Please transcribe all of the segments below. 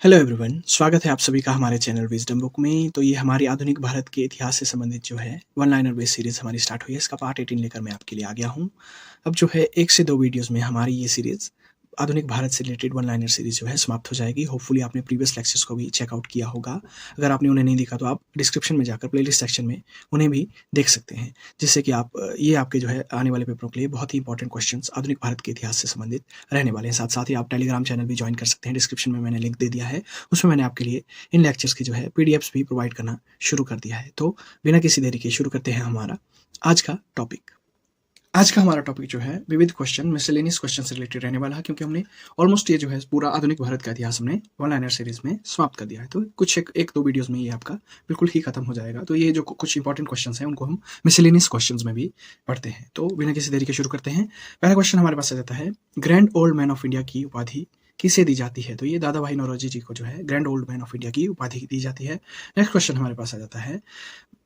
Hello everyone, स्वागत है आप सभी का हमारे चैनल विजडम बुक में। तो ये हमारी आधुनिक भारत के इतिहास से संबंधित जो है वन लाइनर बेस्ड सीरीज़ हमारी स्टार्ट हुई है। इसका पार्ट 18 लेकर मैं आपके लिए आ गया हूँ। अब जो है 1 से 2 वीडियोज़ में हमारी ये सीरीज़ आधुनिक भारत से रिलेटेड वन लाइनर सीरीज़ जो है समाप्त हो जाएगी। होपफुली आपने प्रीवियस लेक्चर्स को भी चेकआउट किया होगा। अगर आपने उन्हें नहीं देखा तो आप डिस्क्रिप्शन में जाकर प्लेलिस्ट सेक्शन में उन्हें भी देख सकते हैं, जिससे कि आप ये आपके जो है आने वाले पेपरों के लिए बहुत ही इंपॉर्टेंट क्वेश्चंस आधुनिक भारत के इतिहास से संबंधित रहने वाले हैं। साथ-साथ ही आप टेलीग्राम चैनल भी जॉइन कर सकते हैं। डिस्क्रिप्शन में मैंने लिंक दे दिया है। उसमें मैंने आपके लिए इन लेक्चर्स की जो है पीडीएफ्स भी प्रोवाइड करना शुरू कर दिया है। तो बिना किसी देरी के शुरू करते हैं हमारा आज का टॉपिक। आज का हमारा टॉपिक जो है विविध क्वेश्चन, मिसलेनियस क्वेश्चन से रिलेटेड रहने वाला है, क्योंकि हमने ऑलमोस्ट ये जो है पूरा आधुनिक भारत का इतिहास हमने वन लाइनर सीरीज में समाप्त कर दिया है। तो कुछ एक दो वीडियोस में ये आपका बिल्कुल ही खत्म हो जाएगा। तो ये जो कुछ इंपॉर्टेंट क्वेश्चन हैं उनको हम मिसलेनियस क्वेश्चन में भी पढ़ते हैं। तो बिना किसी देरी के शुरू करते हैं। पहला क्वेश्चन हमारे पास आ जाता है, grand old man of India की उपाधि किसे दी जाती है? तो ये दादा भाई नौरोजी जी को जो है grand old man of India की उपाधि दी जाती है। नेक्स्ट क्वेश्चन हमारे पास आ जाता है,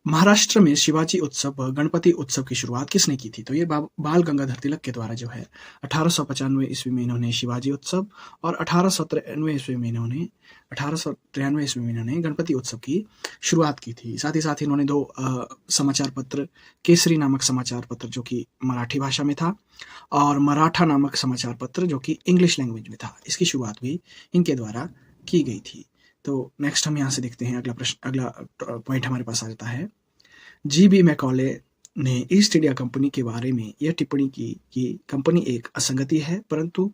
महाराष्ट्र में शिवाजी उत्सव व गणपति उत्सव की शुरुआत किसने की थी? तो ये बाल गंगाधर तिलक के द्वारा जो है 1895 ईस्वी में इन्होंने शिवाजी उत्सव और 1893 ईस्वी में इन्होंने गणपति उत्सव की शुरुआत की थी। साथ ही इन्होंने दो समाचार पत्र, केसरी नामक समाचार पत्र जो कि मराठी भाषा में था, और मराठा नामक समाचार पत्र जो कि इंग्लिश लैंग्वेज में था, इसकी शुरुआत भी इनके द्वारा की गई थी। तो नेक्स्ट हम यहाँ से देखते हैं अगला पॉइंट हमारे पास आ जाता है, जी.बी. मैकॉले ने ईस्ट इंडिया कंपनी के बारे में यह टिप्पणी की कि कंपनी एक असंगति है, परंतु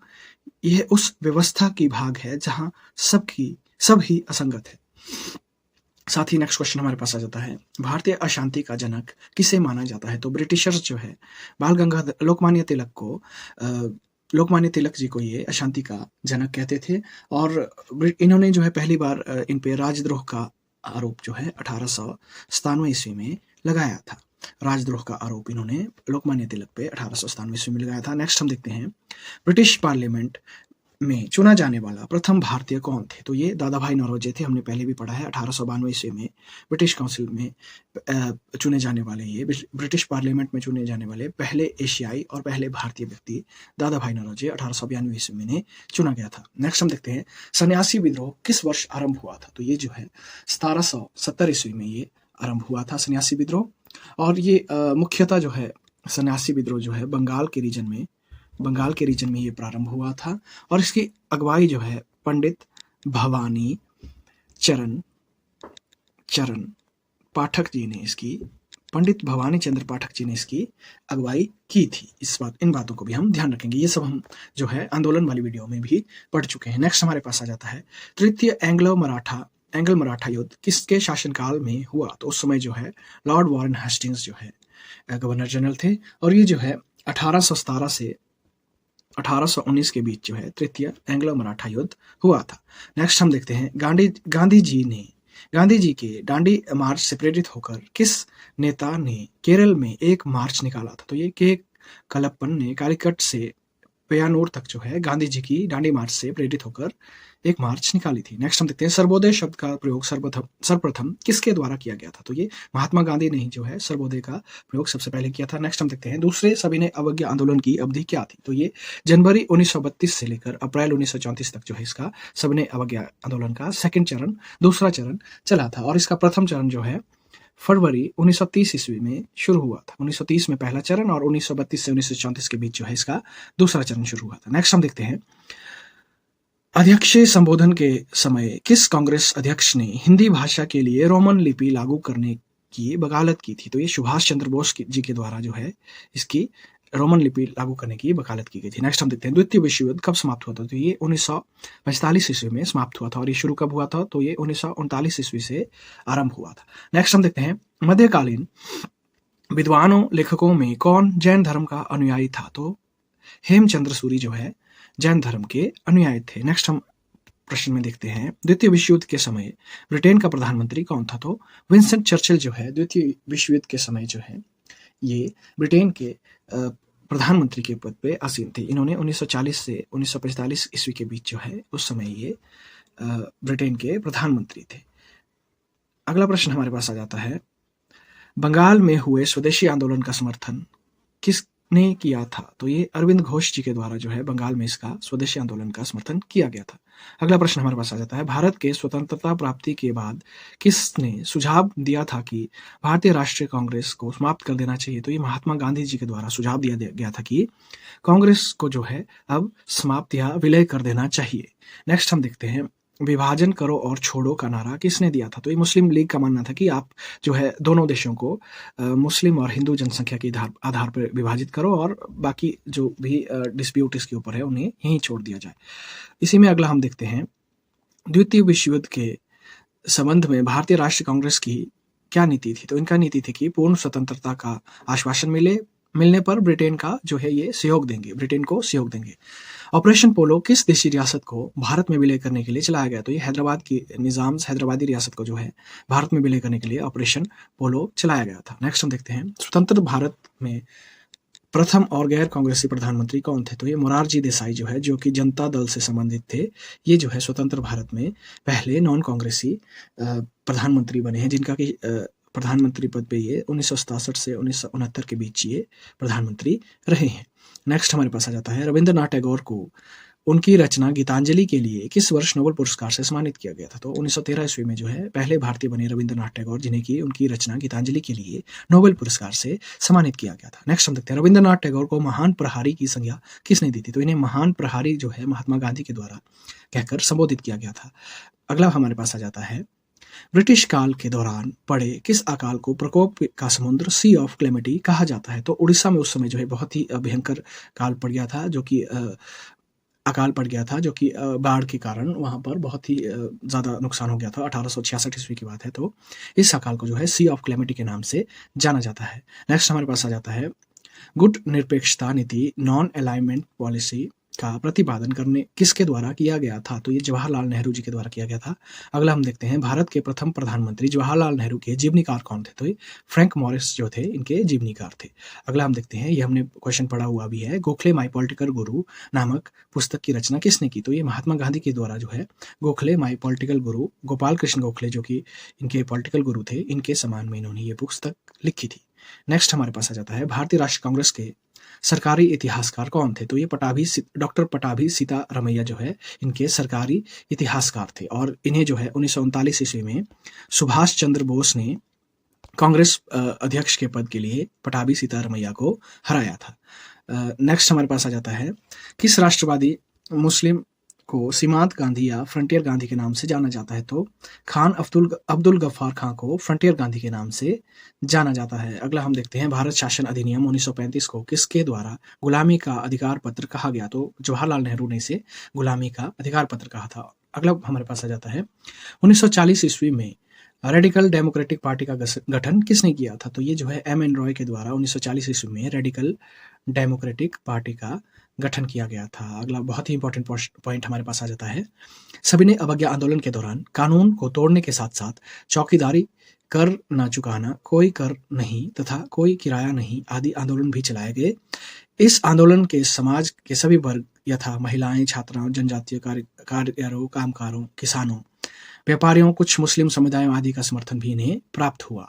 यह उस व्यवस्था की भाग है जहां सब ही असंगत है। साथ ही नेक्स्ट क्वेश्चन हमारे पास आ जाता है, भारतीय अशांति का जनक किसे माना जाता है? तो ब्रिटिशर्स जो है लोकमान्य तिलक जी को ये अशांति का जनक कहते थे, और इन्होंने जो है पहली बार इन पे राजद्रोह का आरोप जो है 1897 ईस्वी में लगाया था। राजद्रोह का आरोप इन्होंने लोकमान्य तिलक पे 1897 ईस्वी में लगाया था। नेक्स्ट हम देखते हैं, ब्रिटिश पार्लियामेंट में चुना जाने वाला प्रथम भारतीय कौन थे? तो ये दादा भाई नौरोजी थे, हमने पहले भी पढ़ा है। 1892 ईस्वी में ब्रिटिश काउंसिल में चुने जाने वाले, ये ब्रिटिश पार्लियामेंट में चुने जाने वाले पहले एशियाई और पहले भारतीय व्यक्ति दादा भाई नौरोजी 1892 ईस्वी में चुना गया था। नेक्स्ट हम देखते हैं, सन्यासी विद्रोह किस वर्ष आरंभ हुआ था? तो ये जो है 1770 ईस्वी में ये आरंभ हुआ था सन्यासी विद्रोह, और ये मुख्यतः जो है सन्यासी विद्रोह जो है बंगाल के रीजन में ये प्रारंभ हुआ था, और इसकी अगुवाई जो है पंडित भवानी चरण पाठक जी ने पंडित भवानी चंद्र पाठक जी ने इसकी अगुवाई की थी। इन बातों को भी हम ध्यान रखेंगे। ये सब हम जो है आंदोलन वाली वीडियो में भी पढ़ चुके हैं। नेक्स्ट हमारे पास आ जाता है, तृतीय एंग्लो मराठा युद्ध किसके शासनकाल में हुआ? तो उस समय जो है लॉर्ड वॉरेन हेस्टिंग्स जो है गवर्नर जनरल थे, और ये जो है 1817 से 1819 के बीच जो है तृतीय एंग्लो मराठा युद्ध हुआ था। नेक्स्ट हम देखते हैं, गांधी जी के दांडी मार्च से प्रेरित होकर किस नेता ने केरल में एक मार्च निकाला था? तो ये के कलप्पन ने कालीकट से पय्यानूर तक जो है गांधी जी की दांडी मार्च से प्रेरित होकर एक मार्च निकाली थी। नेक्स्ट हम देखते हैं, सर्वोदय शब्द का प्रयोग सर्वप्रथम किसके द्वारा किया गया था? तो ये महात्मा गांधी ने ही जो है सर्वोदय का प्रयोग सबसे पहले किया था। नेक्स्ट हम देखते हैं, दूसरे सविनय अवज्ञा आंदोलन की अवधि क्या थी? तो ये जनवरी 1932 से लेकर अप्रैल 1934 तक जो है इसका सविनय अवज्ञा आंदोलन का दूसरा चरण चला था, और इसका प्रथम चरण जो है फरवरी 1930 ईस्वी में शुरू हुआ था। 1930 में पहला चरण और 1932 से 1934 के बीच जो है इसका दूसरा चरण शुरू हुआ था। नेक्स्ट हम देखते हैं, अध्यक्षीय संबोधन के समय किस कांग्रेस अध्यक्ष ने हिंदी भाषा के लिए रोमन लिपि लागू करने की वकालत की थी? तो ये सुभाष चंद्र बोस जी के द्वारा जो है इसकी रोमन लिपि लागू करने की वकालत की गई थी। नेक्स्ट हम देखते हैं, द्वितीय विश्व युद्ध कब समाप्त हुआ था? तो ये 1945 ईस्वी में समाप्त हुआ था, और ये शुरू कब हुआ था? तो ये 1939 ईस्वी से आरंभ हुआ था। नेक्स्ट हम देखते हैं, मध्यकालीन विद्वानों लेखकों में कौन जैन धर्म का अनुयायी था? तो हेमचंद्र सूरी जो है जैन धर्म के अनुयायी थे। नेक्स्ट हम प्रश्न में देखते हैं, द्वितीय विश्व युद्ध के समय ब्रिटेन का प्रधानमंत्री कौन था? तो विंस्टन चर्चिल जो है द्वितीय विश्व युद्ध के समय जो है ये ब्रिटेन के प्रधानमंत्री के पद पे आसीन थे। इन्होंने 1940 से 1945 ईस्वी के बीच जो है उस समय ये ब्रिटेन के प्रधानमंत्री थे। अगला प्रश्न हमारे पास आ जाता है, बंगाल में हुए स्वदेशी आंदोलन का समर्थन ने किया था? तो ये अरविंद घोष जी के द्वारा जो है बंगाल में इसका स्वदेशी आंदोलन का समर्थन किया गया था। अगला प्रश्न हमारे पास आ जाता है, भारत के स्वतंत्रता प्राप्ति के बाद किसने सुझाव दिया था कि भारतीय राष्ट्रीय कांग्रेस को समाप्त कर देना चाहिए? तो ये महात्मा गांधी जी के द्वारा सुझाव दिया गया था कि कांग्रेस को जो है अब समाप्त या विलय कर देना चाहिए। नेक्स्ट हम देखते हैं, विभाजन करो और छोड़ो का नारा किसने दिया था? तो ये मुस्लिम लीग का मानना था कि आप जो है दोनों देशों को मुस्लिम और हिंदू जनसंख्या के आधार पर विभाजित करो और बाकी जो भी डिस्प्यूट इसके ऊपर है उन्हें यहीं छोड़ दिया जाए। इसी में अगला हम देखते हैं, द्वितीय विश्व युद्ध के संबंध में भारतीय राष्ट्रीय कांग्रेस की क्या नीति थी? तो इनका नीति थी कि पूर्ण स्वतंत्रता का आश्वासन मिलने पर ब्रिटेन का जो है ये सहयोग देंगे, ब्रिटेन को सहयोग देंगे। ऑपरेशन पोलो किस देशी रियासत को भारत में विलय करने के लिए चलाया गया? तो ये हैदराबाद की हैदराबादी रियासत को जो है भारत में विलय करने के लिए ऑपरेशन पोलो चलाया गया था। नेक्स्ट हम देखते हैं, स्वतंत्र भारत में प्रथम और गैर कांग्रेसी प्रधानमंत्री कौन थे? तो ये मोरारजी देसाई जो है, जो कि जनता दल से संबंधित थे, ये जो है स्वतंत्र भारत में पहले नॉन कांग्रेसी प्रधानमंत्री बने हैं, जिनका कि प्रधानमंत्री पद पे ये 1967 से 1969 के बीच ये प्रधानमंत्री रहे हैं। नेक्स्ट हमारे पास आ जाता है, रविंद्रनाथ टैगोर को उनकी रचना गीतांजलि के लिए किस वर्ष नोबेल पुरस्कार से सम्मानित किया गया था? तो 1913 ईस्वी में जो है पहले भारतीय बने रविंद्रनाथ टैगोर, जिन्हें की उनकी रचना गीतांजलि के लिए नोबेल पुरस्कार से सम्मानित किया गया था। नेक्स्ट हम देखते हैं, रविंद्रनाथ टैगोर को महान प्रहारी की संज्ञा किसने दी थी? तो इन्हें महान प्रहारी जो है महात्मा गांधी के द्वारा कहकर संबोधित किया गया था। अगला हमारे पास आ जाता है, ब्रिटिश काल के दौरान पड़े किस अकाल को प्रकोप का समुद्र सी ऑफ क्लेमिटी कहा जाता है? तो उड़ीसा में उस समय जो है बहुत ही भयंकर काल पड़ गया था, जो कि अकाल पड़ गया था, जो कि बाढ़ के कारण वहाँ पर बहुत ही ज़्यादा नुकसान हो गया था। 1866 ईस्वी की बात है। तो इस अकाल को जो है सी ऑफ क्लेमिटी के नाम से जाना जाता है। नेक्स्ट हमारे पास आ जाता है, गुट निरपेक्षता नीति नॉन अलाइनमेंट पॉलिसी का प्रतिपादन करने किसके द्वारा किया गया था? तो ये जवाहरलाल नेहरू जी के द्वारा किया गया था। अगला हम देखते हैं, भारत के प्रथम प्रधानमंत्री जवाहरलाल नेहरू के जीवनीकार कौन थे? तो ये फ्रैंक मॉरिस जो थे, इनके जीवनीकार थे। अगला हम देखते हैं, ये हमने क्वेश्चन पढ़ा हुआ भी है, गोखले माई पॉलिटिकल गुरु नामक पुस्तक की रचना किसने की? तो ये महात्मा गांधी के द्वारा जो है गोखले माई पॉलिटिकल गुरु, गोपाल कृष्ण गोखले जो कि इनके पॉलिटिकल गुरु थे, इनके सम्मान में इन्होंने ये पुस्तक लिखी थी। नेक्स्ट हमारे पास आ जाता है, भारतीय राष्ट्रीय कांग्रेस के सरकारी इतिहासकार कौन थे? तो ये डॉक्टर पटाभी सीतारमैया जो है इनके सरकारी इतिहासकार थे, और इन्हें जो है 1939 ईस्वी में सुभाष चंद्र बोस ने कांग्रेस अध्यक्ष के पद के लिए पटाभी सीतारमैया को हराया था। नेक्स्ट हमारे पास आ जाता है, किस राष्ट्रवादी मुस्लिम को सीमांत गांधी या फ्रंटियर गांधी के नाम से जाना जाता है? तो खान अब्दुल गफ्फार खां को फ्रंटियर गांधी के नाम से जाना जाता है। अगला हम देखते हैं, भारत शासन अधिनियम 1935 को किसके द्वारा गुलामी का अधिकार पत्र कहा गया? तो जवाहरलाल नेहरू ने इसे गुलामी का अधिकार पत्र कहा था। अगला हमारे पास आ जाता है, 1940 ईस्वी में रेडिकल डेमोक्रेटिक पार्टी का गठन किसने किया था? तो ये जो है एम एन रॉय के द्वारा 1940 ईस्वी में रेडिकल डेमोक्रेटिक पार्टी का गठन किया गया था। अगला बहुत ही इंपॉर्टेंट पॉइंट हमारे पास आ जाता है, सविनय अवज्ञा आंदोलन के दौरान कानून को तोड़ने के साथ साथ चौकीदारी, कर न चुकाना, कोई कर नहीं तथा कोई किराया नहीं आदि आंदोलन भी चलाए गए। इस आंदोलन के समाज के सभी वर्ग यथा महिलाएं, छात्राओं, जनजातीय कारीगरों, कामगारों, किसानों, व्यापारियों, कुछ मुस्लिम समुदायों आदि का समर्थन भी इन्हें प्राप्त हुआ।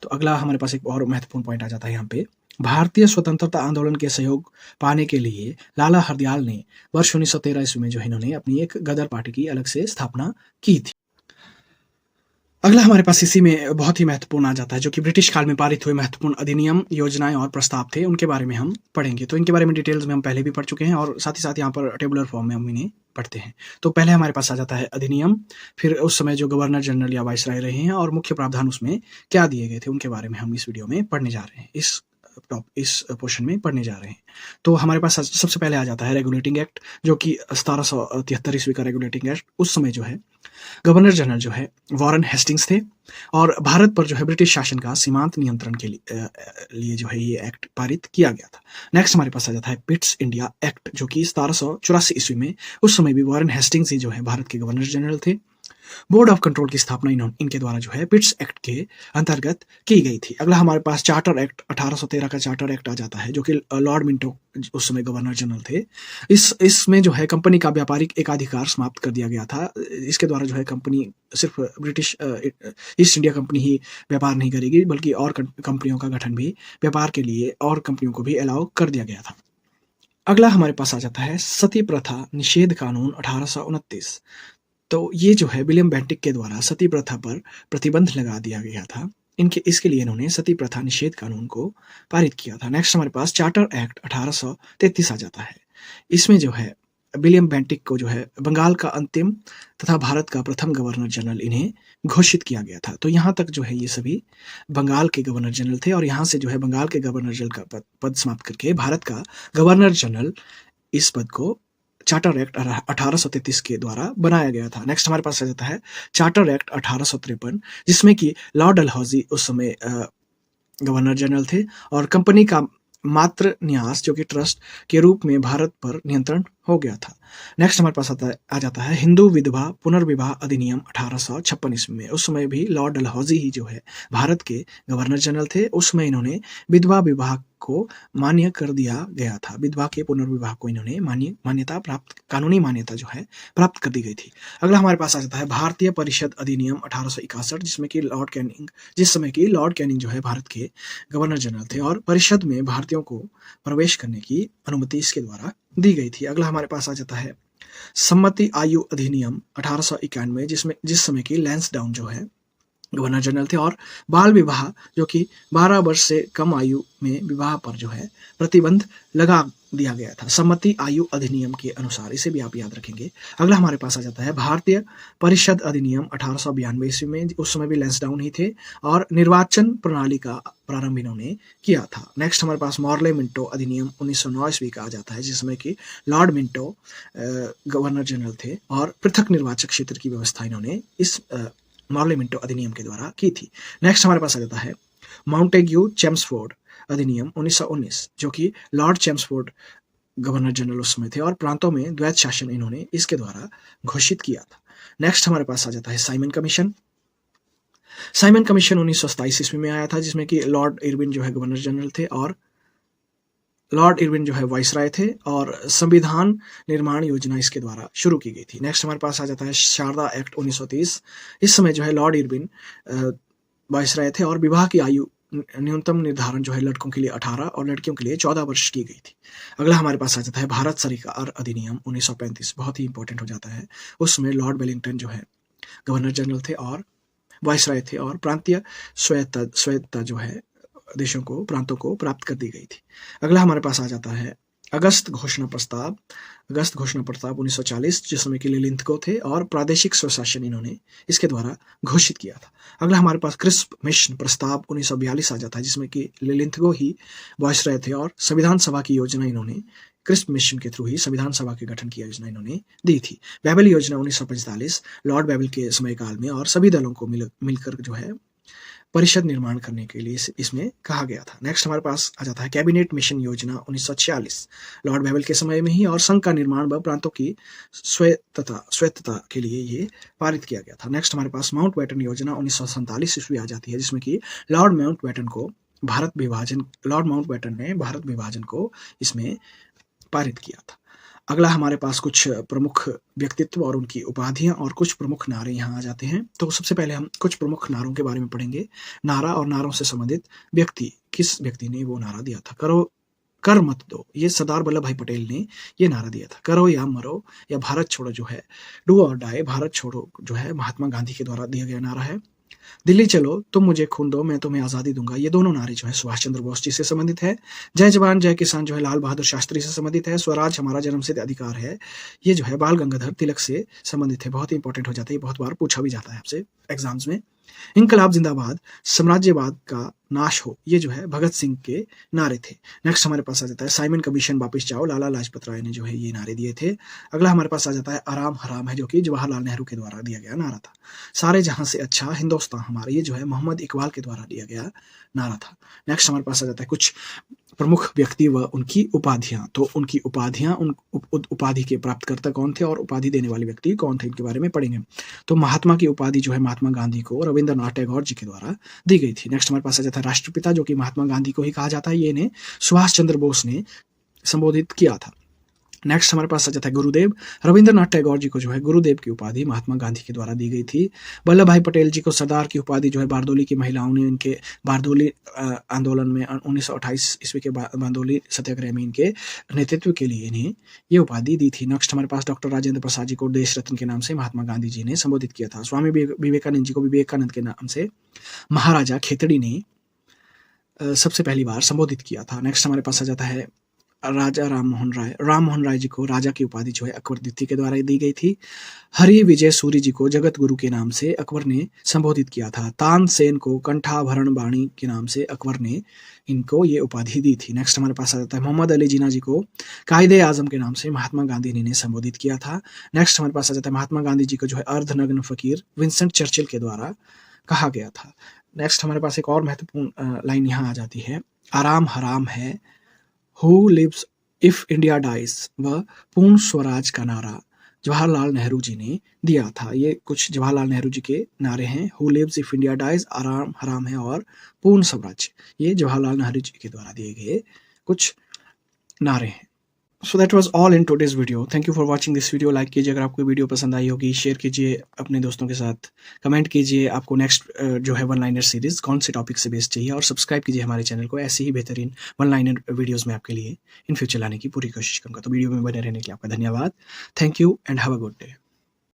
तो अगला हमारे पास एक और महत्वपूर्ण पॉइंट आ जाता है यहाँ पे, भारतीय स्वतंत्रता आंदोलन के सहयोग पाने के लिए लाला हरदयाल ने वर्ष 1913 ईस्वी में जो है इन्होंने अपनी एक गदर पार्टी की अलग से स्थापना की थी। अगला हमारे पास इसी में बहुत ही महत्वपूर्ण आ जाता है, जो कि ब्रिटिश काल में पारित हुए महत्वपूर्ण अधिनियम, योजनाएं और प्रस्ताव थे, उनके बारे में हम पढ़ेंगे। तो इनके बारे में डिटेल्स में हम पहले भी पढ़ चुके हैं और साथ ही साथ यहाँ पर टेबुलर फॉर्म में हम इन्हें पढ़ते हैं। तो पहले हमारे पास आ जाता है अधिनियम, फिर उस समय जो गवर्नर जनरल या वाइसराय रहे हैं और मुख्य प्रावधान उसमें क्या दिए गए थे, उनके बारे में हम इस वीडियो में पढ़ने जा रहे हैं, इस पोर्शन में पढ़ने जा रहे हैं। तो हमारे पास सबसे पहले आ जाता है रेगुलेटिंग एक्ट, जो कि 1773 ईस्वी का रेगुलेटिंग एक्ट। उस समय जो है गवर्नर जनरल जो है वॉरेन हेस्टिंग्स थे, और भारत पर जो है ब्रिटिश शासन का सीमांत नियंत्रण के लिए जो है ये एक्ट पारित किया गया था। नेक्स्ट हमारे पास आ जाता है पिट्स इंडिया एक्ट, जो कि 1784 ईस्वी में, उस समय भी वॉरेन हेस्टिंग्स ही जो है भारत के गवर्नर जनरल थे। बोर्ड ऑफ कंट्रोल की स्थापना इनके द्वारा जो है पिट्स एक्ट के अंतर्गत की गई थी। अगला हमारे पास चार्टर एक्ट 1813 का चार्टर एक्ट आ जाता है, जो कि लॉर्ड मिंटो उस समय गवर्नर जनरल थे। इसमें जो है कंपनी का व्यापारिक एकाधिकार समाप्त कर दिया गया था। इसके द्वारा जो है कंपनी सिर्फ ब्रिटिश ईस्ट इंडिया कंपनी ही व्यापार नहीं करेगी, बल्कि और कंपनियों का गठन भी व्यापार के लिए और कंपनियों को भी अलाउ कर दिया गया था। अगला हमारे पास आ जाता है सती प्रथा निषेध कानून 1829। तो ये जो है विलियम बेंटिक के द्वारा सती प्रथा पर प्रतिबंध लगा दिया गया था। इसके लिए इन्होंने सती प्रथा निषेध कानून को पारित किया था। नेक्स्ट हमारे पास चार्टर एक्ट 1833 आ जाता है। इसमें जो है विलियम बेंटिक को जो है बंगाल का अंतिम तथा भारत का प्रथम गवर्नर जनरल इन्हें घोषित किया गया था। तो यहाँ तक जो है ये सभी बंगाल के गवर्नर जनरल थे, और यहाँ से जो है बंगाल के गवर्नर जनरल का पद समाप्त करके भारत का गवर्नर जनरल इस पद को चार्टर एक्ट 1833 के द्वारा बनाया गया था। नेक्स्ट हमारे पास आ जाता है चार्टर एक्ट 1853, जिसमें कि लॉर्ड डलहौजी उस समय गवर्नर जनरल थे, और कंपनी का मात्र न्यास जो कि ट्रस्ट के रूप में भारत पर नियंत्रण हो गया था। नेक्स्ट हमारे पास आ जाता है हिंदू विधवा पुनर्विवाह अधिनियम 1856 ईस्वी में। उस समय भी लॉर्ड डलहौजी ही जो है भारत के गवर्नर जनरल थे। उस समय इन्होंने विधवा विवाह को मान्य कर दिया गया था। विधवा के पुनर्विवाह को इन्होंने मान्यता प्राप्त, कानूनी मान्यता जो है प्राप्त कर दी गई थी। अगला हमारे पास आ जाता है भारतीय परिषद अधिनियम 1861, जिसमें कि जिस समय की लॉर्ड कैनिंग जो है भारत के गवर्नर जनरल थे, और परिषद में भारतीयों को प्रवेश करने की अनुमति इसके द्वारा दी गई थी। अगला हमारे पास आ जाता है सम्मति आयु अधिनियम 1891, जिस समय की लैंसडाउन जो है गवर्नर जनरल थे, और बाल विवाह जो कि 12 वर्ष से कम आयु में विवाह पर जो है प्रतिबंध लगा दिया गया था सम्मति आयु अधिनियम के अनुसार। इसे भी आप याद रखेंगे। अगला हमारे पास आ जाता है भारतीय परिषद अधिनियम 1892 ईस्वी में। उस समय भी लैंसडाउन ही थे, और निर्वाचन प्रणाली का प्रारंभ इन्होंने किया था। नेक्स्ट हमारे पास मॉर्ले मिंटो अधिनियम 1909 ईस्वी का आ जाता है, जिसमें कि लॉर्ड मिंटो गवर्नर जनरल थे, और पृथक निर्वाचक क्षेत्र की व्यवस्था इन्होंने इस मॉर्ले मिंटो अधिनियम के द्वारा की थी। नेक्स्ट हमारे पास आ जाता है माउंटेग्यू चेम्सफोर्ड अधिनियम 1919, जो कि लॉर्ड चेम्सफोर्ड गवर्नर जनरल उस समय थे, और प्रांतों में द्वैत शासन इन्होंने इसके द्वारा घोषित किया था। नेक्स्ट हमारे पास आ जाता है साइमन कमीशन। साइमन कमीशन 1927 ईस्वी में आया था, जिसमें कि लॉर्ड इरविन जो है गवर्नर जनरल थे, और लॉर्ड इरविन जो है वाइसराय थे, और संविधान निर्माण योजना इसके द्वारा शुरू की गई थी। नेक्स्ट हमारे पास आ जाता है शारदा एक्ट 1930। इस समय जो है लॉर्ड इरविन वाइसराय थे, और विवाह की आयु न्यूनतम निर्धारण जो है लड़कों के लिए 18 और लड़कियों के लिए 14 वर्ष की गई थी। अगला हमारे पास आ जाता है भारत सरकार अधिनियम 1935, बहुत ही इंपॉर्टेंट हो जाता है। उसमें लॉर्ड वेलिंगटन जो है गवर्नर जनरल थे और वाइसराय थे, और प्रांतीय स्वायत्तता जो है देशों को, प्रांतों को प्राप्त कर दी गई थी। अगला हमारे पास आ जाता है अगस्त घोषणा प्रस्ताव 1940, जिस समय के लिए लिंथगो थे, और प्रादेशिक स्वशासन इन्होंने इसके द्वारा घोषित किया था। अगला हमारे पास क्रिस्प मिशन प्रस्ताव 1942 आ जाता है, जिसमें कि लिंथगो ही वाइसराय थे, और संविधान सभा की योजना इन्होंने क्रिस्प मिशन के थ्रू ही संविधान सभा के गठन की योजना इन्होंने दी थी। बैबल योजना 1945 लॉर्ड बैबल के समयकाल में, और सभी दलों को मिलकर जो है परिषद निर्माण करने के लिए इसमें कहा गया था। नेक्स्ट हमारे पास आ जाता है कैबिनेट मिशन योजना 1946 लॉर्ड बैबल के समय में ही, और संघ का निर्माण व प्रांतों की स्वायत्तता के लिए ये पारित किया गया था। नेक्स्ट हमारे पास माउंट बैटन योजना 1947 ईस्वी आ जाती है, जिसमें कि लॉर्ड माउंट बैटन ने भारत विभाजन को इसमें पारित किया था। अगला हमारे पास कुछ प्रमुख व्यक्तित्व और उनकी उपाधियां और कुछ प्रमुख नारे यहाँ आ जाते हैं। तो सबसे पहले हम कुछ प्रमुख नारों के बारे में पढ़ेंगे। नारा और नारों से संबंधित व्यक्ति, किस व्यक्ति ने वो नारा दिया था? कर मत दो, ये सरदार वल्लभ भाई पटेल ने ये नारा दिया था। करो या मरो, या भारत छोड़ो जो है, डू और डाई, भारत छोड़ो जो है महात्मा गांधी के द्वारा दिया गया नारा है। दिल्ली चलो, तुम मुझे खून दो, मैं तुम्हें आज़ादी दूंगा, ये दोनों नारे जो है सुभाष चंद्र बोस जी से संबंधित है। जय जवान जय किसान जो है लाल बहादुर शास्त्री से संबंधित है। स्वराज हमारा जन्मसिद्ध अधिकार है, ये जो है बाल गंगाधर तिलक से संबंधित है। बहुत ही इंपॉर्टेंट हो जाता है, बहुत बार पूछा भी जाता है आपसे एग्जाम्स में। इनकलाब जिंदाबाद, साम्राज्यवाद का नाश हो, ये जो है भगत सिंह के नारे थे। नेक्स्ट हमारे पास आ जाता है साइमन कमीशन वापस जाओ, लाला लाजपत राय ने जो है ये नारे दिए थे। अगला हमारे पास आ जाता है आराम हराम है, जो कि जवाहरलाल नेहरू के द्वारा दिया गया नारा था। सारे जहां से अच्छा हिंदुस्तान हमारा, ये जो है मोहम्मद इकबाल के द्वारा दिया गया नारा था। नेक्स्ट हमारे पास आ जाता है कुछ प्रमुख व्यक्ति व उनकी उपाधियां। तो उनकी उपाधियां, उपाधि के प्राप्तकर्ता कौन थे और उपाधि देने वाले व्यक्ति कौन थे, इनके बारे में पढ़ेंगे। तो महात्मा की उपाधि जो है महात्मा गांधी को रविंद्रनाथ टैगोर जी के द्वारा दी गई थी। नेक्स्ट हमारे पास आ जाता है राष्ट्रपिता, जो कि महात्मा गांधी को ही कहा जाता है। ये इन्हें सुभाष चंद्र बोस ने संबोधित किया था। नेक्स्ट हमारे पास आ जाता है गुरुदेव। रविंद्रनाथ टैगोर जी को जो है गुरुदेव की उपाधि महात्मा गांधी के द्वारा दी गई थी। वल्लभ भाई पटेल जी को सरदार की उपाधि जो है बारदोली की महिलाओं ने इनके बारदोली आंदोलन में 1928 ईस्वी के बारदोली सत्याग्रह में इनके नेतृत्व के लिए इन्हें ये उपाधि दी थी। नेक्स्ट हमारे पास डॉक्टर राजेंद्र प्रसाद जी को देश रत्न के नाम से महात्मा गांधी जी ने संबोधित किया था। स्वामी विवेकानंद जी को विवेकानंद के नाम से महाराजा खेतड़ी ने सबसे पहली बार संबोधित किया था। नेक्स्ट हमारे पास आ जाता है राजा राम मोहन राय जी को राजा की उपाधि जो है अकबर द्वितीय के द्वारा दी गई थी। हरि विजय सूरी जी को जगत गुरु के नाम से अकबर ने संबोधित किया था। तानसेन को कंठाभरण बाणी के नाम से अकबर ने इनको ये उपाधि दी थी। नेक्स्ट हमारे पास आ जाता है मोहम्मद अली जिन्ना जी को कायदे आजम के नाम से महात्मा गांधी ने संबोधित किया था। नेक्स्ट हमारे पास आ जाता है महात्मा गांधी जी को जो है अर्धनग्न फकीर विंसेंट चर्चिल के द्वारा कहा गया था। नेक्स्ट हमारे पास एक और महत्वपूर्ण लाइन यहाँ आ जाती है, आराम हराम है, who lives if India dies, व पूर्ण स्वराज का नारा जवाहरलाल नेहरू जी ने दिया था। ये कुछ जवाहरलाल नेहरू जी के नारे हैं, who lives if India dies, आराम हराम है और पूर्ण स्वराज। ये जवाहरलाल नेहरू जी के द्वारा दिए गए कुछ नारे हैं। So that was all in today's video. Thank you for watching this video. Like कीजिए अगर आपको वीडियो पसंद आई होगी, शेयर कीजिए अपने दोस्तों के साथ, कमेंट कीजिए आपको नेक्स्ट जो है वन लाइनर सीरीज कौन से टॉपिक से बेस्ड चाहिए, और सब्सक्राइब कीजिए हमारे चैनल को। ऐसे ही बेहतरीन वन लाइनर वीडियोज़ में आपके लिए इन फ्यूचर लाने की पूरी कोशिश करूँगा। तो वीडियो में बने रहने के लिए आपका धन्यवाद। Thank you and have a good day.